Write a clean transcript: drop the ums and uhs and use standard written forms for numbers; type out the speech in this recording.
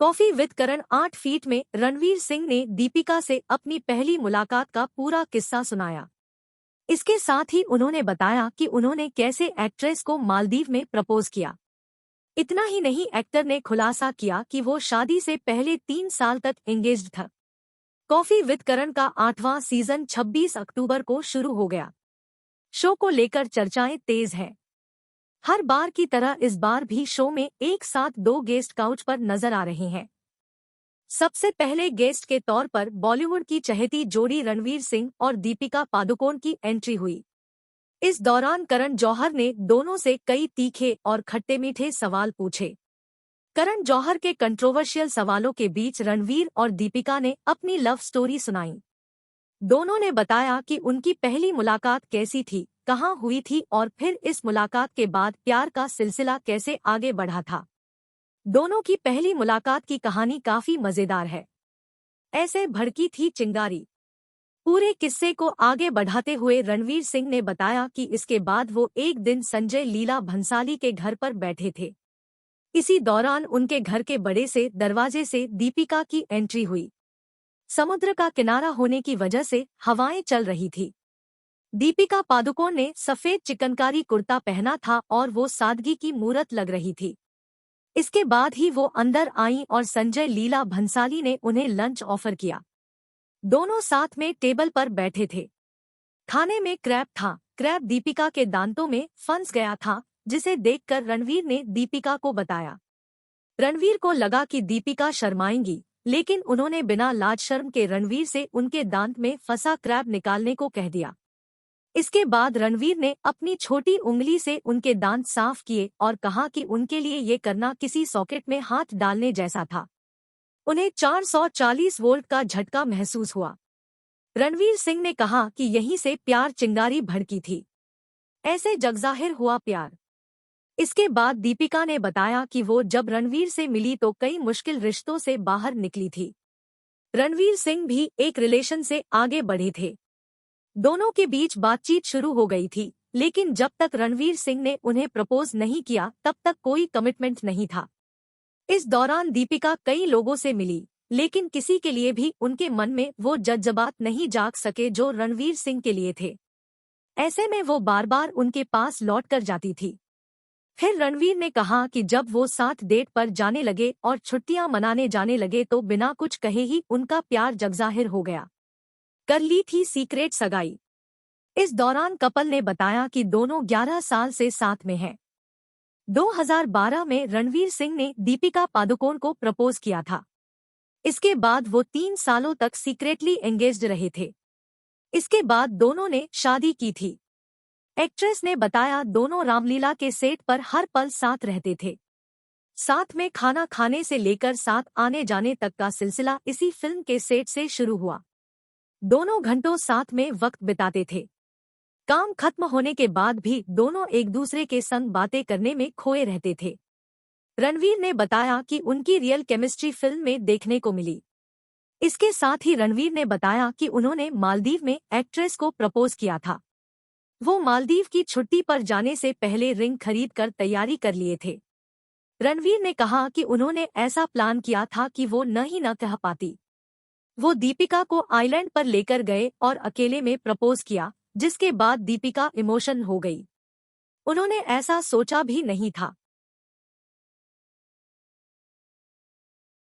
Coffee with Karan 8 feet में रणवीर सिंह ने दीपिका से अपनी पहली मुलाकात का पूरा किस्सा सुनाया। इसके साथ ही उन्होंने बताया कि उन्होंने कैसे एक्ट्रेस को मालदीव में प्रपोज किया। इतना ही नहीं, एक्टर ने खुलासा किया कि वो शादी से पहले 3 साल तक एंगेज्ड था। कॉफी विद करण का 8वां सीजन 26 अक्टूबर को शुरू हो गया। शो को लेकर चर्चाएं तेज हैं। हर बार की तरह इस बार भी शो में एक साथ 2 गेस्ट काउच पर नजर आ रहे हैं। सबसे पहले गेस्ट के तौर पर बॉलीवुड की चहेती जोड़ी रणवीर सिंह और दीपिका पादुकोण की एंट्री हुई। इस दौरान करण जौहर ने दोनों से कई तीखे और खट्टे मीठे सवाल पूछे। करण जौहर के कंट्रोवर्शियल सवालों के बीच रणवीर और दीपिका ने अपनी लव स्टोरी सुनाई। दोनों ने बताया कि उनकी पहली मुलाकात कैसी थी, कहाँ हुई थी और फिर इस मुलाकात के बाद प्यार का सिलसिला कैसे आगे बढ़ा था। दोनों की पहली मुलाकात की कहानी काफी मजेदार है। ऐसे भड़की थी चिंगारी। पूरे किस्से को आगे बढ़ाते हुए रणवीर सिंह ने बताया कि इसके बाद वो एक दिन संजय लीला भंसाली के घर पर बैठे थे। इसी दौरान उनके घर के बड़े से दरवाजे से दीपिका की एंट्री हुई। समुद्र का किनारा होने की वजह से हवाएं चल रही थी। दीपिका पादुकोण ने सफेद चिकनकारी कुर्ता पहना था और वो सादगी की मूरत लग रही थी। इसके बाद ही वो अंदर आईं और संजय लीला भंसाली ने उन्हें लंच ऑफर किया। दोनों साथ में टेबल पर बैठे थे। खाने में क्रैब था। क्रैब दीपिका के दांतों में फंस गया था, जिसे देखकर रणवीर ने दीपिका को बताया। रणवीर को लगा कि दीपिका शर्माएंगी, लेकिन उन्होंने बिना लाज शर्म के रणवीर से उनके दांत में फंसा क्रैब निकालने को कह दिया। इसके बाद रणवीर ने अपनी छोटी उंगली से उनके दांत साफ किए और कहा कि उनके लिए ये करना किसी सॉकेट में हाथ डालने जैसा था। उन्हें 440 वोल्ट का झटका महसूस हुआ। रणवीर सिंह ने कहा कि यहीं से प्यार चिंगारी भड़की थी। ऐसे जगजाहिर हुआ प्यार। इसके बाद दीपिका ने बताया कि वो जब रणवीर से मिली तो कई मुश्किल रिश्तों से बाहर निकली थी। रणवीर सिंह भी एक रिलेशन से आगे बढ़े थे। दोनों के बीच बातचीत शुरू हो गई थी, लेकिन जब तक रणवीर सिंह ने उन्हें प्रपोज नहीं किया तब तक कोई कमिटमेंट नहीं था। इस दौरान दीपिका कई लोगों से मिली, लेकिन किसी के लिए भी उनके मन में वो जज्बात नहीं जाग सके जो रणवीर सिंह के लिए थे। ऐसे में वो बार बार उनके पास लौट कर जाती थी। फिर रणवीर ने कहा कि जब वो साथ डेट पर जाने लगे और छुट्टियां मनाने जाने लगे तो बिना कुछ कहे ही उनका प्यार जगजाहिर हो गया। कर ली थी सीक्रेट सगाई। इस दौरान कपल ने बताया कि दोनों 11 साल से साथ में हैं। 2012 में रणवीर सिंह ने दीपिका पादुकोण को प्रपोज किया था। इसके बाद वो 3 सालों तक सीक्रेटली एंगेज्ड रहे थे। इसके बाद दोनों ने शादी की थी। एक्ट्रेस ने बताया दोनों रामलीला के सेट पर हर पल साथ रहते थे। साथ में खाना खाने से लेकर साथ आने जाने तक का सिलसिला इसी फिल्म के सेट से शुरू हुआ। दोनों घंटों साथ में वक्त बिताते थे। काम खत्म होने के बाद भी दोनों एक दूसरे के संग बातें करने में खोए रहते थे। रणवीर ने बताया कि उनकी रियल केमिस्ट्री फिल्म में देखने को मिली। इसके साथ ही रणवीर ने बताया कि उन्होंने मालदीव में एक्ट्रेस को प्रपोज किया था। वो मालदीव की छुट्टी पर जाने से पहले रिंग खरीद कर तैयारी कर लिए थे। रणवीर ने कहा कि उन्होंने ऐसा प्लान किया था कि वो न कह पाती। वो दीपिका को आइलैंड पर लेकर गए और अकेले में प्रपोज किया, जिसके बाद दीपिका इमोशनल हो गई। उन्होंने ऐसा सोचा भी नहीं था।